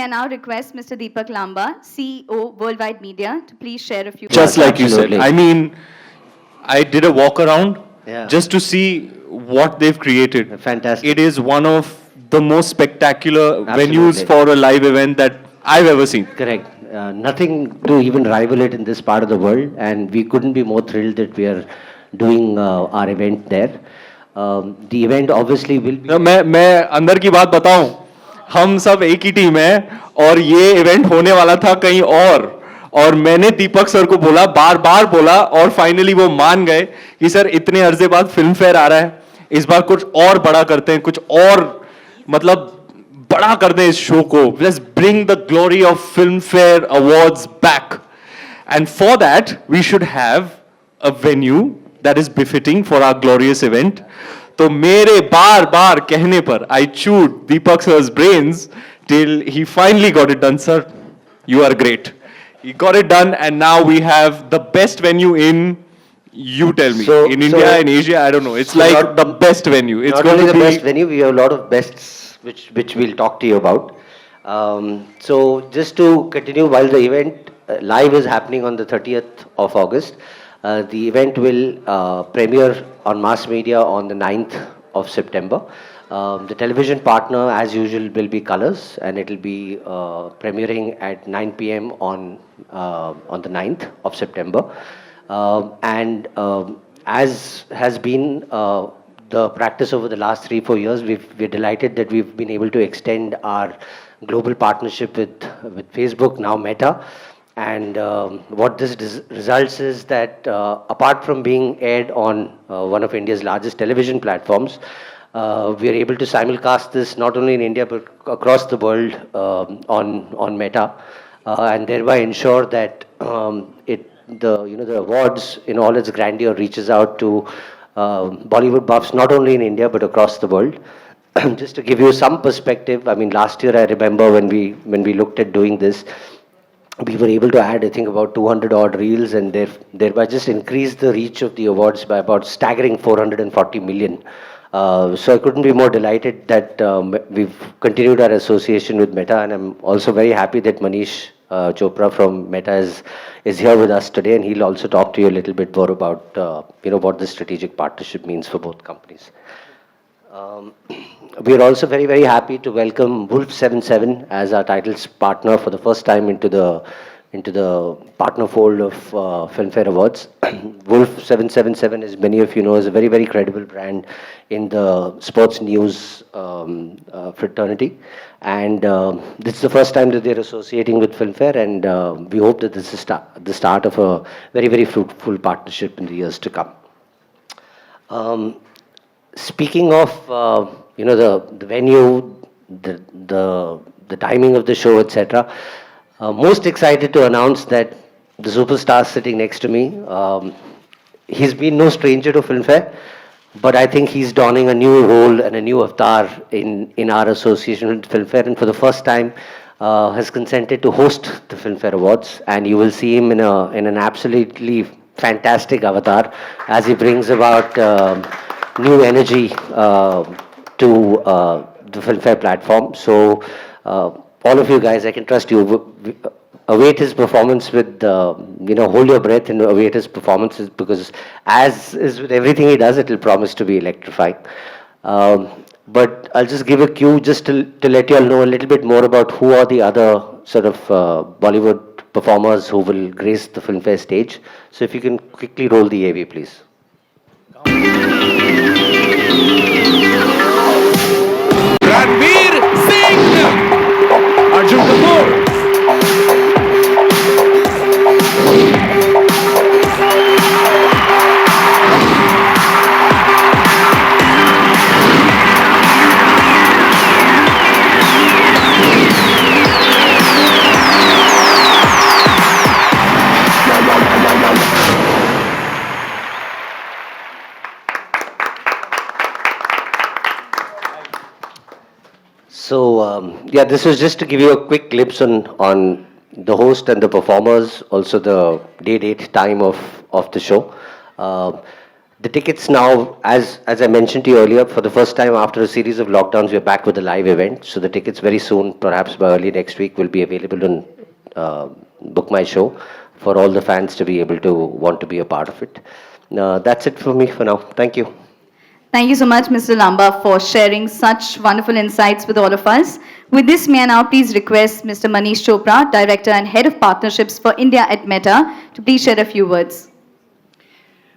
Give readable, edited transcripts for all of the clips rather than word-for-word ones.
I now request Mr. Deepak Lamba, CEO, Worldwide Media, to please share a few. Just like you said. I mean, I did a walk around Yeah. just to see what they've created. Fantastic. It is one of the most spectacular venues Absolutely. for a live event that I've ever seen. Correct. Nothing to even rival it in this part of the world, and we couldn't be more thrilled that we are doing our event there. The event obviously will be. मैं अंदर की बात बताऊं, हम सब एक ही team है और ये इवेंट होने वाला था कहीं और मैंने दीपक सर को बोला, बार बार बोला, और फाइनली वो मान गए कि सर इतने अरसे बाद फिल्म फेयर आ रहा है, इस बार कुछ और बड़ा करते हैं, कुछ और मतलब बड़ा कर दें इस शो को. Let's bring the glory of Filmfare awards back, and for that we should have a venue that is befitting for our glorious event. तो मेरे बार बार कहने पर I chewed Deepak sir's brains till he finally got it done. Sir, you are great. He got it done, and now we have the best venue in, you tell me, in India, in Asia, I don't know. It's like the best venue. It's not going only to the be best venue, we have a lot of bests which we'll talk to you about. So just to continue, while the event live is happening on the 30th of August, the event will premiere on mass media on the 9th of September. The television partner, as usual, will be Colors, and it will be premiering at 9 p.m. on the 9th of September. And as has been the practice over the last 3-4 years, we're delighted that we've been able to extend our global partnership with Facebook, now Meta. And what this results is that apart from being aired on one of India's largest television platforms, we are able to simulcast this not only in India but across the world on Meta, and thereby ensure that the awards in all its grandeur reaches out to Bollywood buffs not only in India but across the world. Just to give you some perspective, I mean, last year I remember when we looked at doing this, we were able to add, I think, about 200 odd reels, and thereby just increase the reach of the awards by about staggering 440 million. So I couldn't be more delighted that we've continued our association with Meta, and I'm also very happy that Manish Chopra from Meta is here with us today, and he'll also talk to you a little bit more about what the strategic partnership means for both companies. We are also very, very happy to welcome Wolf 77 as our titles partner for the first time into the partner fold of Filmfare Awards. Wolf 777, as many of you know, is a very, very credible brand in the sports news fraternity. And this is the first time that they're associating with Filmfare, and we hope that this is the start of a very, very fruitful partnership in the years to come. Speaking of the venue, the timing of the show, etc., most excited to announce that the superstar sitting next to me, he's been no stranger to Filmfare, but I think he's donning a new role and a new avatar in our association with Filmfare, and for the first time has consented to host the Filmfare Awards, and you will see him in an absolutely fantastic avatar as he brings about new energy to the Filmfare platform. So all of you guys, I can trust you. Await his performance with, hold your breath and await his performances, because as is with everything he does, it will promise to be electrifying. But I'll just give a cue just to let you all know a little bit more about who are the other sort of Bollywood performers who will grace the Filmfare stage. So if you can quickly roll the AV, please. Ranveer Singh, Arjun Kapoor, So, this was just to give you a quick glimpse on the host and the performers, also the date, time of the show. The tickets now, as I mentioned to you earlier, for the first time after a series of lockdowns, we're back with a live event. So the tickets very soon, perhaps by early next week, will be available on Book My Show for all the fans to be able to want to be a part of it. That's it for me for now. Thank you. Thank you so much, Mr. Lamba, for sharing such wonderful insights with all of us. With this, may I now please request Mr. Manish Chopra, Director and Head of Partnerships for India at Meta, to please share a few words.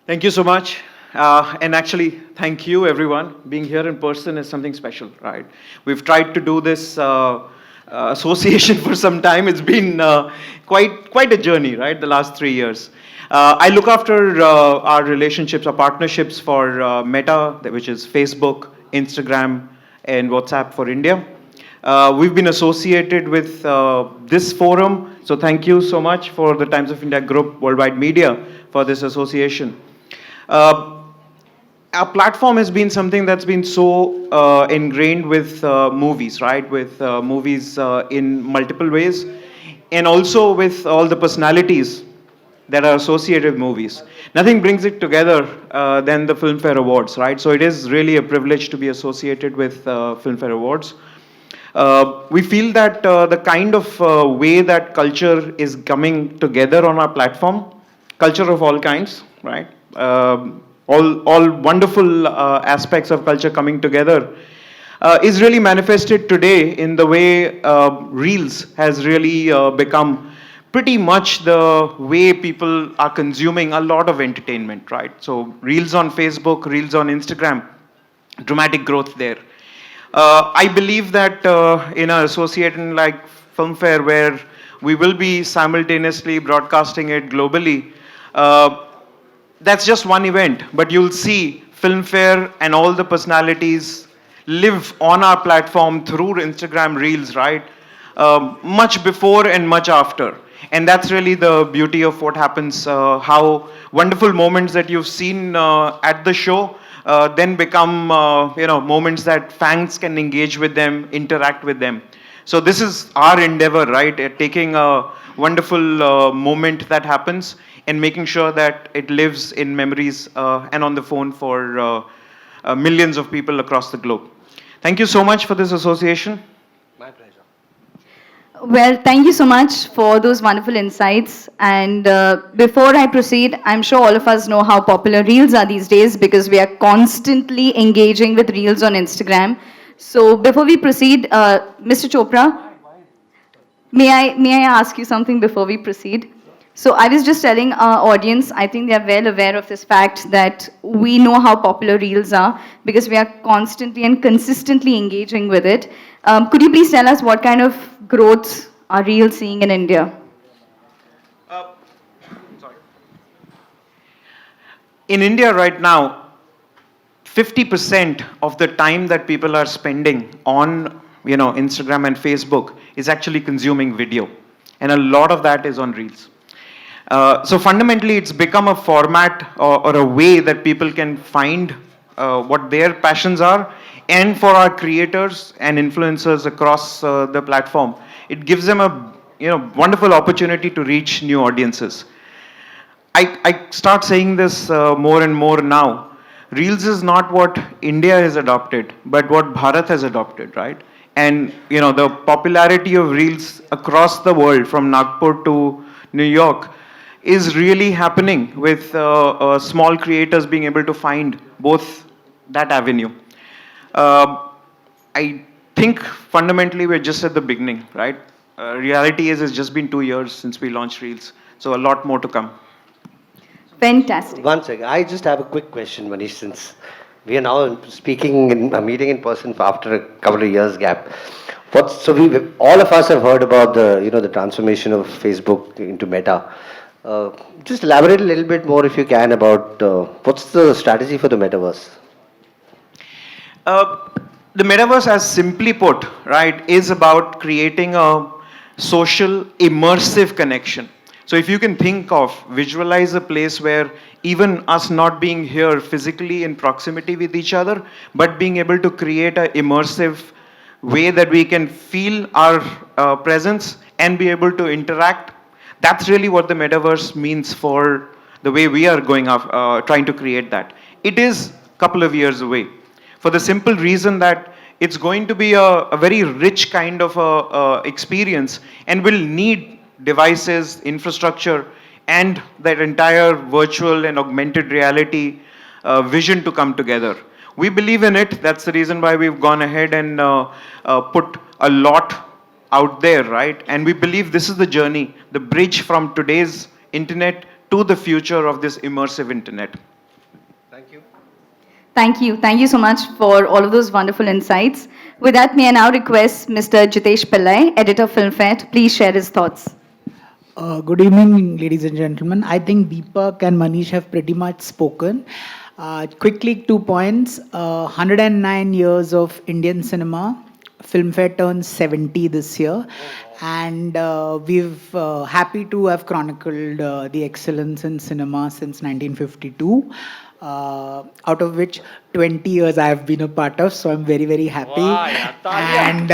Thank you so much. And actually, thank you, everyone. Being here in person is something special, right? We've tried to do this association for some time. It's been quite a journey, right? The last 3 years. I look after our relationships, our partnerships for Meta, which is Facebook, Instagram, and WhatsApp for India. We've been associated with this forum, so thank you so much for the Times of India Group Worldwide Media for this association. Our platform has been something that's been so ingrained with movies, right? With movies in multiple ways, and also with all the personalities that are associated with movies. Nothing brings it together than the Filmfare Awards, right? So it is really a privilege to be associated with Filmfare Awards. We feel that the kind of way that culture is coming together on our platform, culture of all kinds, right? All wonderful aspects of culture coming together is really manifested today in the way Reels has really become pretty much the way people are consuming a lot of entertainment, right? So Reels on Facebook, Reels on Instagram, dramatic growth there. I believe that in an association like Filmfare, where we will be simultaneously broadcasting it globally, that's just one event, but you'll see Filmfare and all the personalities live on our platform through Instagram Reels, right? Much before and much after. And that's really the beauty of what happens, how wonderful moments that you've seen at the show then become moments that fans can engage with them, interact with them. So this is our endeavor, right? Taking a wonderful moment that happens and making sure that it lives in memories and on the phone for millions of people across the globe. Thank you so much for this association. My pleasure. Well, thank you so much for those wonderful insights. And before I proceed, I'm sure all of us know how popular Reels are these days because we are constantly engaging with Reels on Instagram. So before we proceed, Mr. Chopra, may I ask you something before we proceed? So I was just telling our audience, I think they are well aware of this fact that we know how popular Reels are because we are constantly and consistently engaging with it. Could you please tell us what kind of growth are Reels seeing in India? Sorry. In India right now, 50% of the time that people are spending on Instagram and Facebook is actually consuming video. And a lot of that is on Reels. So fundamentally, it's become a format or a way that people can find what their passions are. And for our creators and influencers across the platform, it gives them a wonderful opportunity to reach new audiences. I start saying this more and more now. Reels is not what India has adopted, but what Bharat has adopted, right? And the popularity of Reels across the world, from Nagpur to New York, is really happening with small creators being able to find both that avenue. I think fundamentally we're just at the beginning, right? Reality is it's just been 2 years since we launched Reels, so a lot more to come. Fantastic. One second. I just have a quick question, Manish, since we are now speaking in a meeting in person after a couple of years gap. We all of us have heard about the transformation of Facebook into Meta. Just elaborate a little bit more if you can about what's the strategy for the metaverse? The metaverse, as simply put, right, is about creating a social, immersive connection. So if you can visualize a place where even us not being here physically in proximity with each other, but being able to create an immersive way that we can feel our presence and be able to interact, that's really what the metaverse means for the way we are going trying to create that. it is a couple of years away. For the simple reason that it's going to be a very rich kind of experience and will need devices, infrastructure, and that entire virtual and augmented reality vision to come together. We believe in it. That's the reason why we've gone ahead and put a lot out there, right? And we believe this is the journey, the bridge from today's internet to the future of this immersive internet. Thank you. Thank you. Thank you so much for all of those wonderful insights. With that, may I now request Mr. Jitesh Pillai, editor Filmfare, to please share his thoughts. Good evening, ladies and gentlemen. I think Deepak and Manish have pretty much spoken. Quickly, 2 points. 109 years of Indian cinema. Filmfare turns 70 this year. And we've happy to have chronicled the excellence in cinema since 1952. Out of which 20 years I have been a part of, so I'm very, very happy. And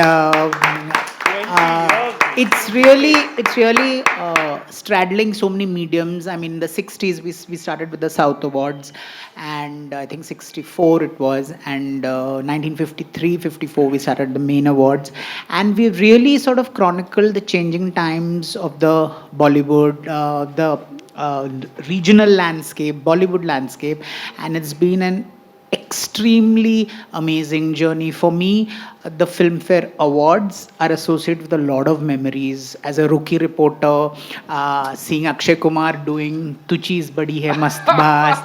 it's really straddling so many mediums. I mean, in the 60s we started with the South Awards, and I think 64 it was, and 1953, 54 we started the main awards, and we've really sort of chronicled the changing times of the Bollywood, the regional landscape, Bollywood landscape, and it's been an extremely amazing journey for me. The Filmfare Awards are associated with a lot of memories. As a rookie reporter, seeing Akshay Kumar doing Tu Cheez Badi Hai Mast Baas,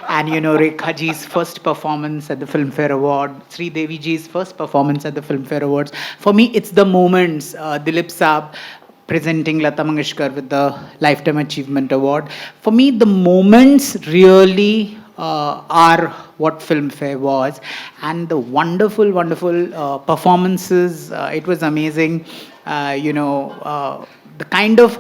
and Rekha ji's first performance at the Filmfare Award, Sri Devi ji's first performance at the Filmfare Awards. For me, it's the moments. Dilip Saab presenting Lata Mangeshkar with the Lifetime Achievement Award. For me, the moments really are what Filmfare was, and the wonderful, wonderful performances. It was amazing. The kind of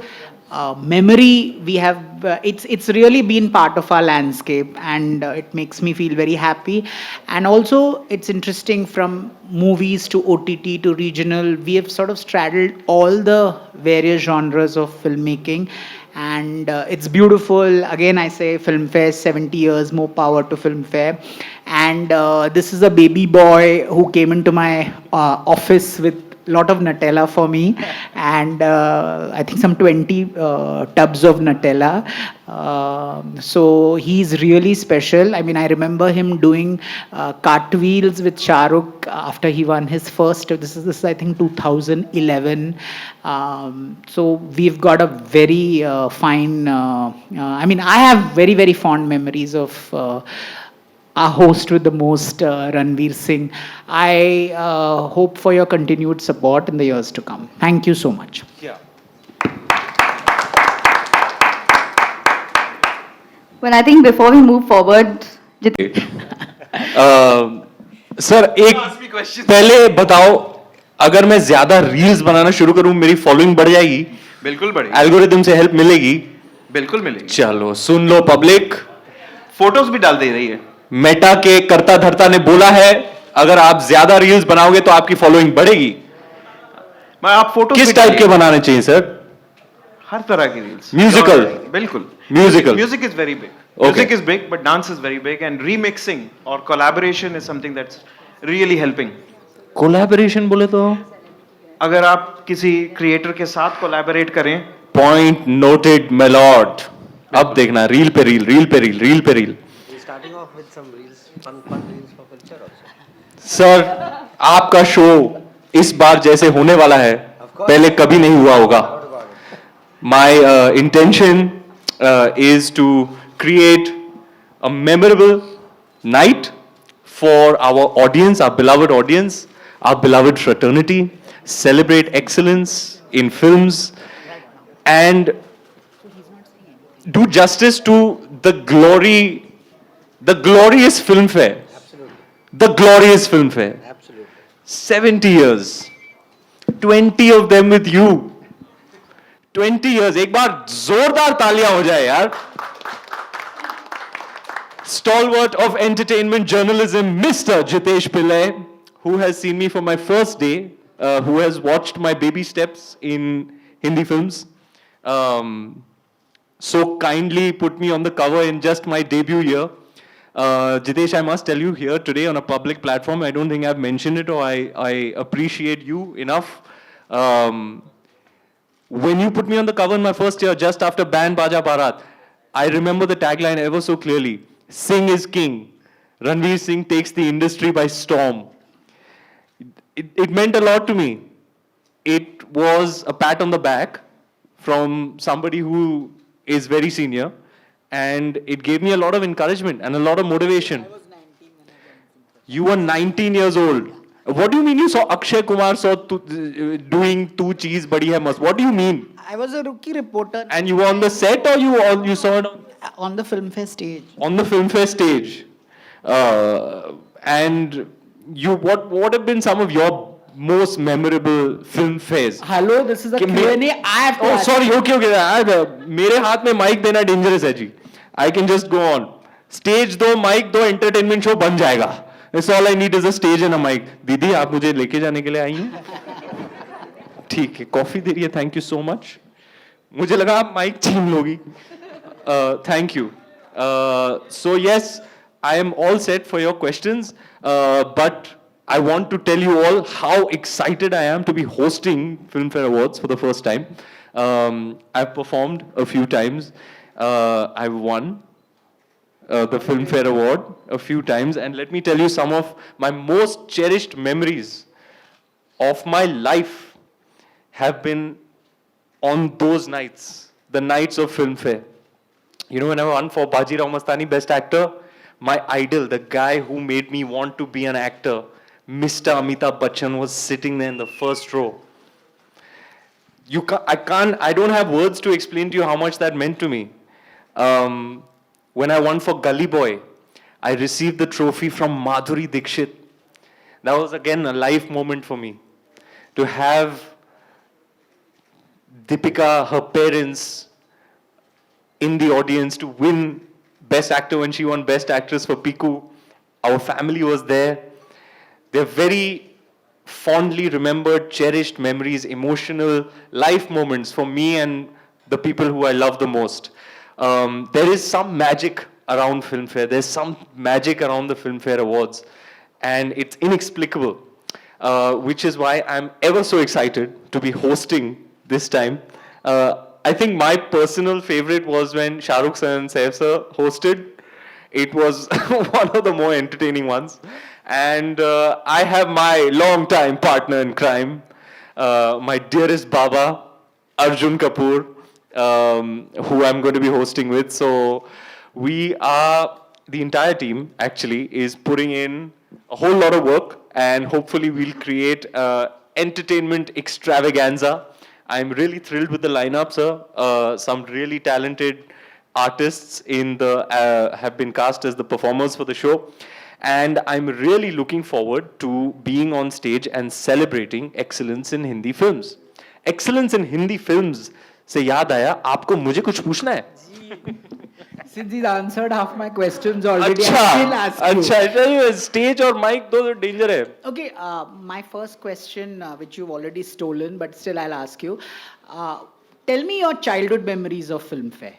memory we have. It's really been part of our landscape, and it makes me feel very happy. And also, it's interesting, from movies to OTT to regional, we have sort of straddled all the various genres of filmmaking. And it's beautiful. Again, I say Filmfare, 70 years, more power to Filmfare. And this is a baby boy who came into my office with a lot of Nutella for me, and I think some 20 tubs of Nutella. So he's really special. I mean, I remember him doing cartwheels with Shah Rukh after he won his first. This is I think 2011. So we've got a very fine. I mean, I have very, very fond memories of our host with the most, Ranveer Singh. I hope for your continued support in the years to come. Thank you so much. Yeah. Well, I think before we move forward, sir एक पहले बताओ, अगर मैं ज्यादा reels बनाना शुरू करूं मेरी following बढ़ जाएगी? बिल्कुल बढ़ेगी। एल्गोरिथम से हेल्प मिलेगी? बिल्कुल मिलेगी। चलो सुन लो पब्लिक, फोटोज भी डाल दे रही है। मेटा के कर्ता धर्ता ने बोला है, अगर आप ज्यादा रील्स बनाओगे तो आपकी फॉलोइंग बढ़ेगी। मैं आप फोटो किस टाइप के बनाने चाहिए सर? हर तरह की रील्स। म्यूजिकल? बिल्कुल। Musical? Music is very big. Music is big, but dance is very big, and remixing or collaboration is something that's really helping. Collaboration बोले तो अगर आप किसी क्रिएटर के साथ कोलैबोरेट करें, पॉइंट नोटेड माय लॉर्ड। अब देखना रील पे रील, रील पे रील, रील पे reel. Starting off with some reels, fun reels for culture also. Sir आपका शो इस बार जैसे होने वाला है पहले कभी नहीं हुआ होगा। My intention is to create a memorable night for our audience, our beloved fraternity, celebrate excellence in films, and do justice to the glorious Filmfare. The glorious Filmfare. 70 years. 20 of them with you. 20 years. एक बार जोरदार तालियां हो जाए यार. Stalwart of entertainment journalism, Mr. Jitesh Pillai, who has seen me for my first day, who has watched my baby steps in Hindi films, so kindly put me on the cover in just my debut year. Jitesh, I must tell you here today on a public platform, I don't think I've mentioned it or I appreciate you enough. When you put me on the cover in my first year, just after Band Baja Bharat, I remember the tagline ever so clearly. Singh is king. Ranveer Singh takes the industry by storm. It meant a lot to me. It was a pat on the back from somebody who is very senior, and it gave me a lot of encouragement and a lot of motivation. You were 19 years old. What do you mean you saw Akshay Kumar doing two cheese badi hai mast? What do you mean? I was a rookie reporter And you were on the set or you saw it on the Filmfare stage. on the Filmfare stage? And you what have been some of your most memorable film fairs? Hello, this is a कि Q&A. मैं- I have to Oh, ask. sorry. Okay, okay. मेरे हाथ में mic देना dangerous है जी. I can just go on. Stage दो, mic दो, entertainment show बन जाएगा. That's all I need is a stage and a mic. दीदी आप मुझे लेके जाने के लिए आई हैं? ठीक है, कॉफी दे रही है. Thank you so much. मुझे लगा आप माइक छीन लोगी. Thank you. So yes, I am all set for your questions, but I want to tell you all how excited I am to be hosting Filmfare Awards for the first time. I've performed a few times. I've won the Filmfare Award a few times, and let me tell you some of my most cherished memories of my life have been on those nights, the nights of Filmfare. You know, when I won for Bajirao Mastani Best Actor, my idol, the guy who made me want to be an actor, Mr. Amitabh Bachchan, was sitting there in the first row. I don't have words to explain to you how much that meant to me. When I won for Gully Boy, I received the trophy from Madhuri Dixit. That was again a life moment for me. To have Deepika, her parents, in the audience to win Best Actor when she won Best Actress for Piku. Our family was there. They're very fondly remembered, cherished memories, emotional life moments for me and the people who I love the most. There is some magic around Filmfare. There's some magic around the Filmfare Awards. And it's inexplicable, which is why I'm ever so excited to be hosting this time. I think my personal favorite was when Shah Rukh Sir and Saif Sir hosted. It was one of the more entertaining ones. And I have my long-time partner in crime, my dearest Baba, Arjun Kapoor, who I'm going to be hosting with. So we are, the entire team actually, is putting in a whole lot of work, and hopefully we'll create entertainment extravaganza. I'm really thrilled with the lineup, sir. Some really talented artists have been cast as the performers for the show. And I'm really looking forward to being on stage and celebrating excellence in Hindi films. Excellence in Hindi films से याद आया, आपको मुझे कुछ पूछना है? Since he's answered half my questions already, अच्छा, I still ask you. अच्छा, stage और mic दो danger है. Okay, my first question, which you've already stolen, but still I'll ask you. Tell me your childhood memories of Filmfare.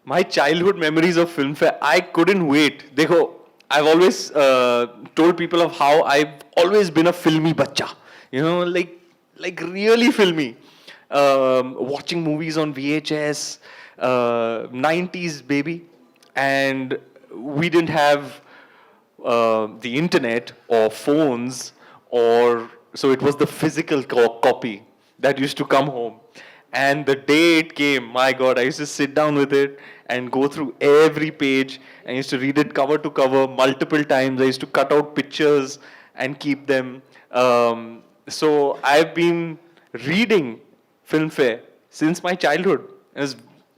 My childhood memories of Filmfare, I couldn't wait. देखो, I've always told people of how I've always been a filmy bacha. You know, like really filmy. Watching movies on VHS, 90s baby. And we didn't have the internet or phones, so it was the physical copy that used to come home. And the day it came, my God, I used to sit down with it and go through every page. I used to read it cover to cover multiple times. I used to cut out pictures and keep them. So I've been reading Filmfare since my childhood. It was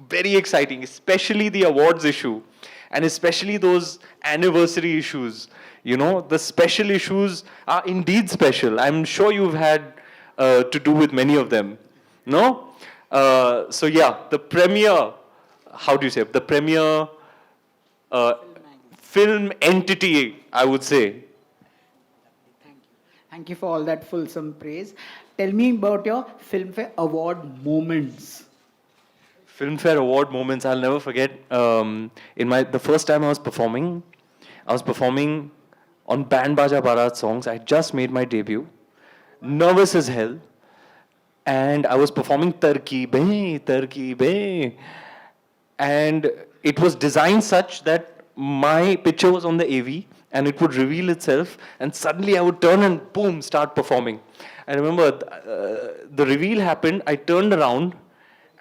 very exciting, especially the awards issue, and especially those anniversary issues. You know, the special issues are indeed special. I'm sure you've had to do with many of them. No? So yeah, the premier, how do you say, the premier film entity, I would say. Thank you. Thank you for all that fulsome praise. Tell me about your Filmfare Award moments. Filmfare Award moments I'll never forget. The first time I was performing on Band Baja Barat songs. I just made my debut, nervous as hell, and I was performing Tarki Be, and it was designed such that my picture was on the AV and it would reveal itself, and suddenly I would turn and boom, start performing. I remember the reveal happened, I turned around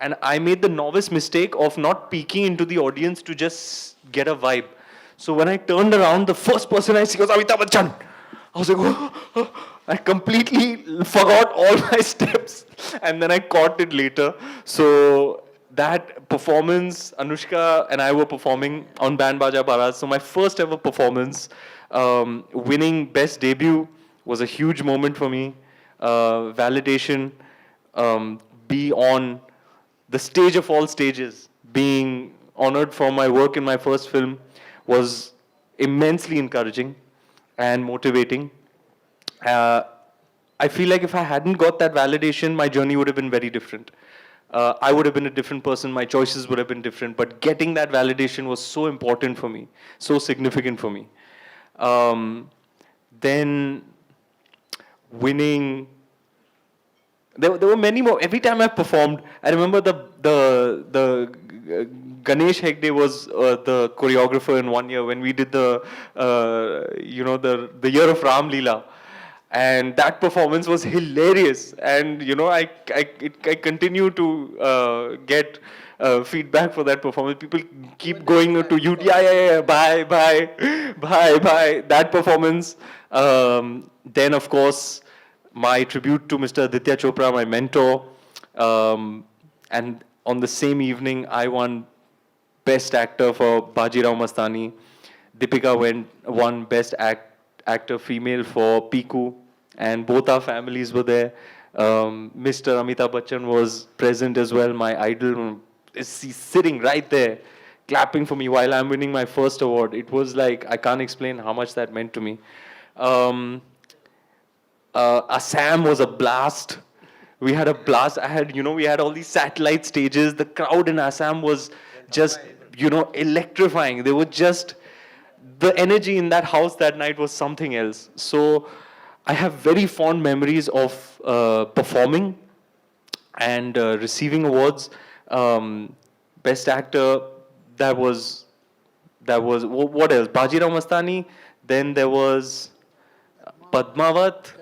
and I made the novice mistake of not peeking into the audience to just get a vibe. So when I turned around, the first person I see was Amitabh Bachchan. I was like, I completely forgot all my steps and then I caught it later. So that performance, Anushka and I were performing on Band Baja Barat. So my first ever performance, winning Best Debut was a huge moment for me. Validation, be on the stage of all stages, being honored for my work in my first film was immensely encouraging and motivating. I feel like if I hadn't got that validation, my journey would have been very different. I would have been a different person, my choices would have been different, but getting that validation was so important for me, so significant for me. Then winning, there were many more. Every time I performed, I remember the Ganesh Hegde was the choreographer in one year when we did the year of Ram Leela. And that performance was hilarious, and I continue to get feedback for that performance. People keep going to you, yeah, bye. That performance. Then of course, my tribute to Mr. Aditya Chopra, my mentor, and on the same evening, I won Best Actor for Bajirao Mastani. Deepika won Best Actor Female for Piku, and both our families were there. Mr. Amitabh Bachchan was present as well, my idol. He's sitting right there, clapping for me while I'm winning my first award. It was like, I can't explain how much that meant to me. Assam was a blast. We had a blast. We had all these satellite stages. The crowd in Assam was just, electrifying. They were just, the energy in that house that night was something else. So I have very fond memories of performing and receiving awards. Best Actor, that was what else? Bajirao Mastani. Then there was Padmavat,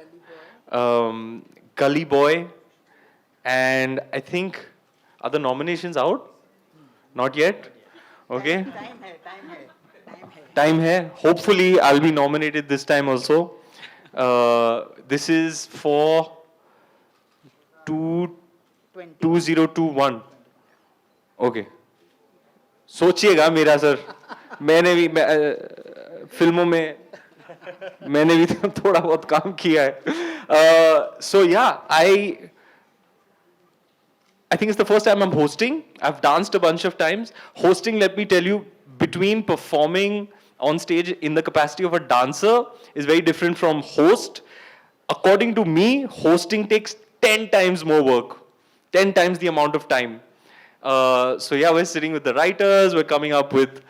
Gully Boy, and I think, are the nominations out? Not yet? Okay. Time hai. Hopefully, I'll be nominated this time also. This is for 2021. Okay. सोचिएगा मेरा sir, मैंने भी फिल्मों में मैंने भी थोड़ा बहुत काम किया है. So yeah, I think it's the first time I'm hosting. I've danced a bunch of times. Hosting, let me tell you, between performing on stage in the capacity of a dancer is very different from host. According to me, hosting takes 10 times more work, 10 times the amount of time. So yeah, we're sitting with the writers, we're coming up with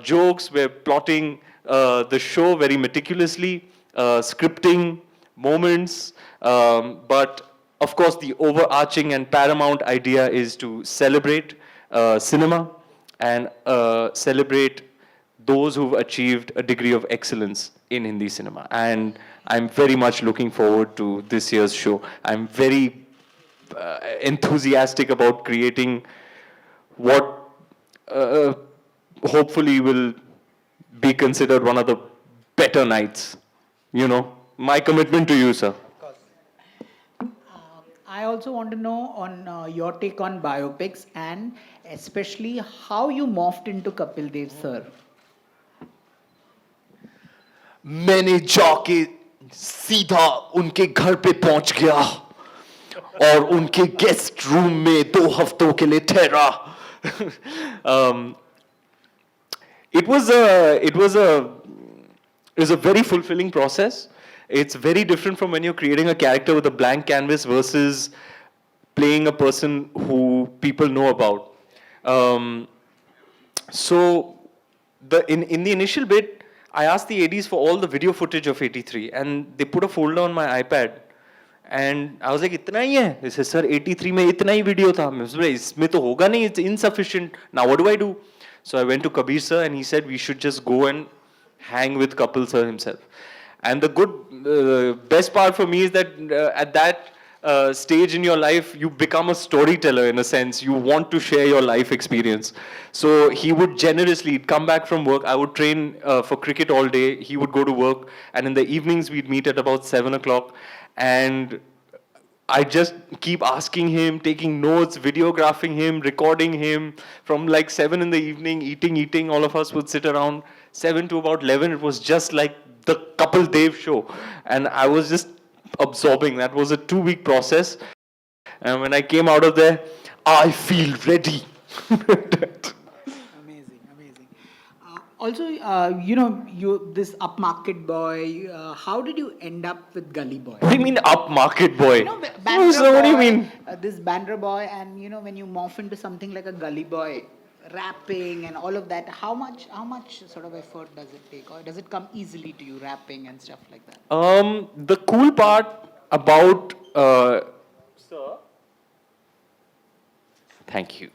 jokes, we're plotting the show very meticulously, scripting moments, but of course the overarching and paramount idea is to celebrate cinema and celebrate those who've achieved a degree of excellence in Hindi cinema. And I'm very much looking forward to this year's show. I'm very enthusiastic about creating what hopefully will be considered one of the better nights. My commitment to you, sir. I also want to know on your take on biopics and especially how you morphed into Kapil Dev sir. मैंने जाके सीधा उनके घर पे पहुंच गया और उनके गेस्ट रूम में 2 हफ्तों के लिए ठहरा. It was a very fulfilling process. It's very different from when you're creating a character with a blank canvas versus playing a person who people know about. Um, so in the initial bit, I asked the ADs for all the video footage of 83, and they put a folder on my iPad. And I was like, इतना ही है? They said, sir, 83 में इतना ही video था. मैं बोला, इसमें तो होगा नहीं, it's insufficient. Now what do I do? So I went to Kabir sir and he said we should just go and hang with Kapil sir himself. And the best part for me is that at that stage in your life, you become a storyteller in a sense. You want to share your life experience. So he would generously come back from work. I would train for cricket all day. He would go to work. And in the evenings, we'd meet at about 7 o'clock. And I just keep asking him, taking notes, videographing him, recording him from like 7 in the evening, eating. All of us would sit around 7 to about 11. It was just like the Kapil Dev show. And I was just absorbing. That was a 2-week process. And when I came out of there, I feel ready. Amazing, amazing. Also, you this upmarket boy. How did you end up with Gully Boy? What do you mean upmarket boy? You know, What do you mean? This Bandra boy, and when you morph into something like a Gully Boy, rapping and all of that, how much sort of effort does it take, or does it come easily to you, rapping and stuff like that? The cool part about sir, thank you.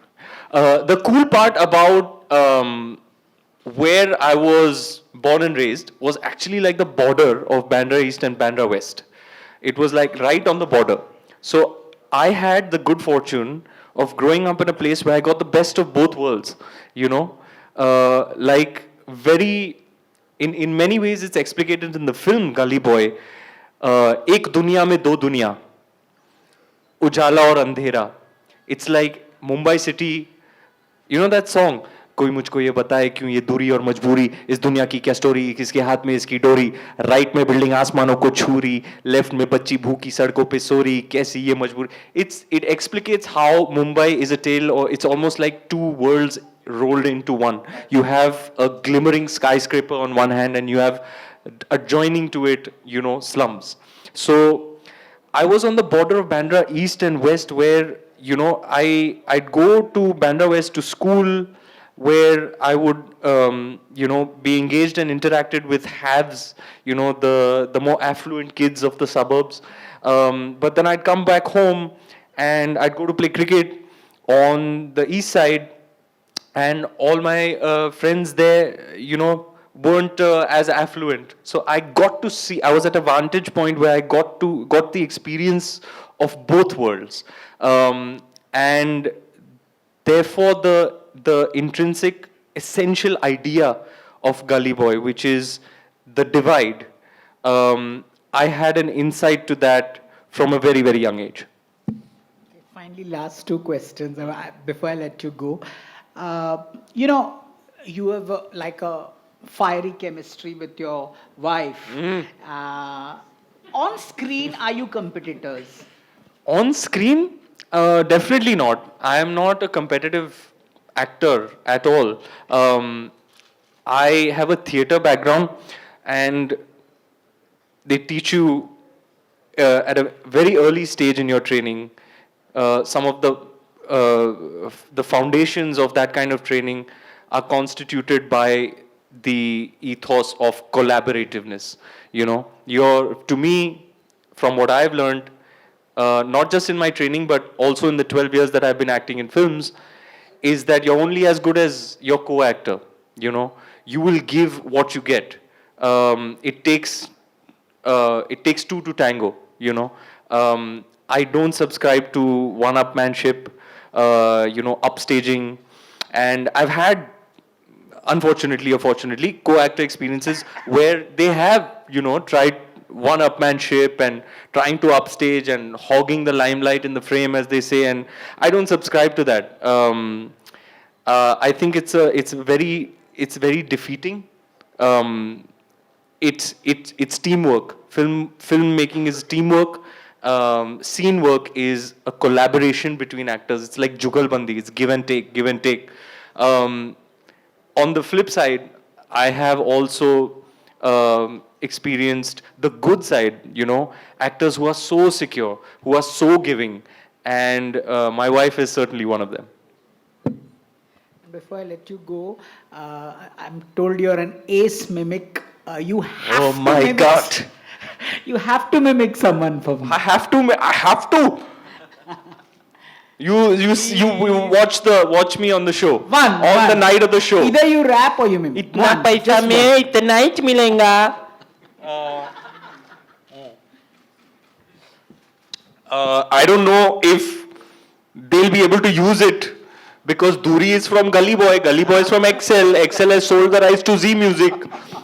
The cool part about where I was born and raised was actually like the border of Bandra East and Bandra West. It was like right on the border. So I had the good fortune of growing up in a place where I got the best of both worlds, like very, in many ways it's explicated in the film Gully Boy, एक दुनिया में दो दुनिया, उजाला और अंधेरा. It's like Mumbai city, you know that song, कोई मुझको ये बताए क्यों ये दूरी और मजबूरी, इस दुनिया की क्या स्टोरी, किसके हाथ में इसकी डोरी, राइट में बिल्डिंग आसमानों को छू रही, लेफ्ट में बच्ची भूखी सड़कों पे सो रही, कैसी ये मजबूरी. It explicates how Mumbai is a tale, or it's almost like two worlds rolled into one. You have a glimmering skyscraper on one hand and you have adjoining to it, slums. So I was on the border of Bandra East and West where, I'd go to Bandra West to school, where I would, be engaged and interacted with haves, the more affluent kids of the suburbs. But then I'd come back home and I'd go to play cricket on the east side, and all my friends there, weren't as affluent. So I got to see, I was at a vantage point where I got the experience of both worlds. And therefore the intrinsic essential idea of Gully Boy, which is the divide, I had an insight to that from a very, very young age. Finally, last two questions before I let you go. You have like a fiery chemistry with your wife. On screen, are you competitors? On screen, definitely not. I am not a competitive actor at all. I have a theatre background, and they teach you at a very early stage in your training some of the foundations of that kind of training are constituted by the ethos of collaborativeness. To me, from what I've learned, not just in my training, but also in the 12 years that I've been acting in films, is that you're only as good as your co-actor. You will give what you get. It takes two to tango. I don't subscribe to one-upmanship, upstaging, and I've had, unfortunately or fortunately, co-actor experiences where they have, tried one-upmanship and trying to upstage and hogging the limelight in the frame, as they say, and I don't subscribe to that. I think it's very defeating. It's teamwork. Filmmaking is teamwork. Scene work is a collaboration between actors. It's like jugalbandi. It's give and take. On the flip side, I have also experienced the good side, actors who are so secure, who are so giving, and my wife is certainly one of them. Before I let you go, I'm told you're an ace mimic. You have Oh to my mimic, God. You have to mimic someone for me. I have to. I have to. You watch me on the show. On the night of the show. Either you rap or you mimic. इतना One, पैसा just में one. इतना ही मिलेगा. I don't know if they'll be able to use it because Duri is from Gully Boy is from XL has sold the rights to Z Music,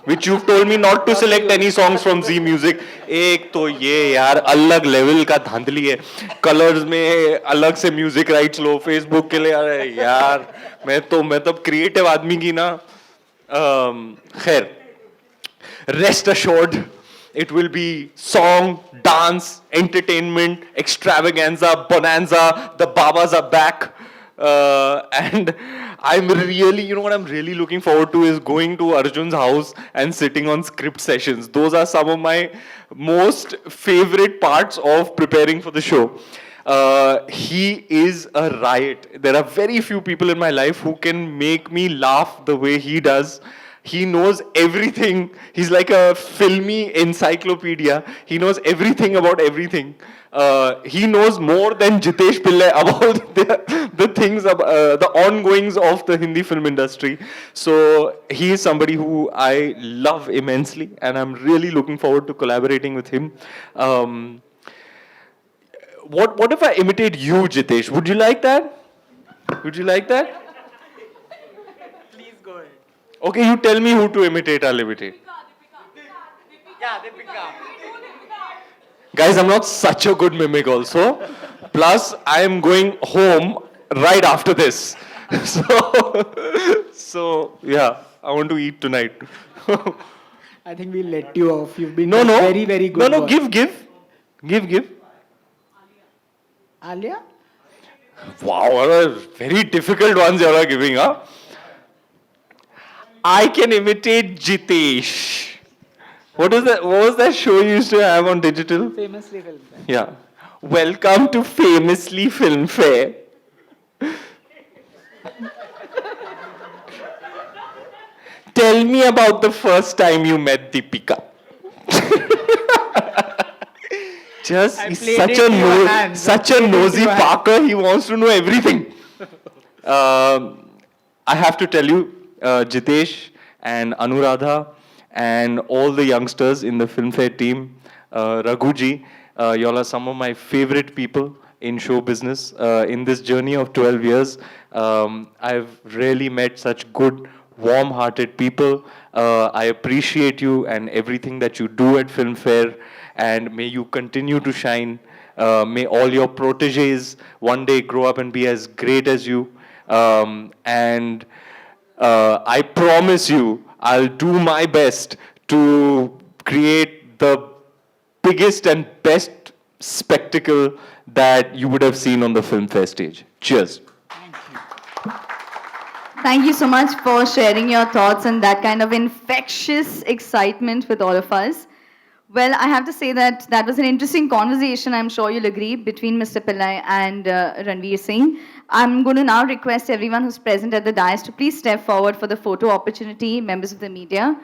which you've told me not to select any songs from Z Music. एक तो ये यार अलग level का धांधली है, colours में अलग से म्यूजिक राइट्स लो, फेसबुक के लिए. अरे यार मैं तो क्रिएटिव आदमी की ना. खैर, rest assured, it will be song, dance, entertainment, extravaganza, bonanza. The Babas are back. And I'm really, you know what I'm really looking forward to is going to Arjun's house and sitting on script sessions. Those are some of my most favorite parts of preparing for the show. He is a riot. There are very few people in my life who can make me laugh the way he does. He knows everything. He's like a filmy encyclopedia. He knows everything about everything. He knows more than Jitesh Pillai about the things, the ongoings of the Hindi film industry. So he is somebody who I love immensely, and I'm really looking forward to collaborating with him. What if I imitate you, Jitesh? Would you like that? Would you like that? Okay, you tell me who to imitate, I'll imitate. Guys, I'm not such a good mimic also. Plus, I am going home right after this. So yeah, I want to eat tonight. I think we'll let you off. You've been No, very, very good. No, work. give. Alia? Wow, what are very difficult ones you are giving, huh? I can imitate Jitesh. What was that show you used to have on digital? Famously filmed. Yeah. Welcome to Famously Filmfare. Tell me about the first time you met Deepika. Just I he's played such it a in your hands. such I a played it in nosy your hands. Parker. He wants to know everything. I have to tell you, Jitesh and Anuradha and all the youngsters in the Filmfare team, Raghuji, y'all are some of my favorite people in show business. In this journey of 12 years, I've really met such good, warm-hearted people. I appreciate you and everything that you do at Filmfare, and may you continue to shine. May all your proteges one day grow up and be as great as you. And I promise you, I'll do my best to create the biggest and best spectacle that you would have seen on the Filmfare stage. Cheers. Thank you so much for sharing your thoughts and that kind of infectious excitement with all of us. Well, I have to say that that was an interesting conversation, I'm sure you'll agree, between Mr. Pillai and Ranveer Singh. I'm going to now request everyone who's present at the dais to please step forward for the photo opportunity, members of the media.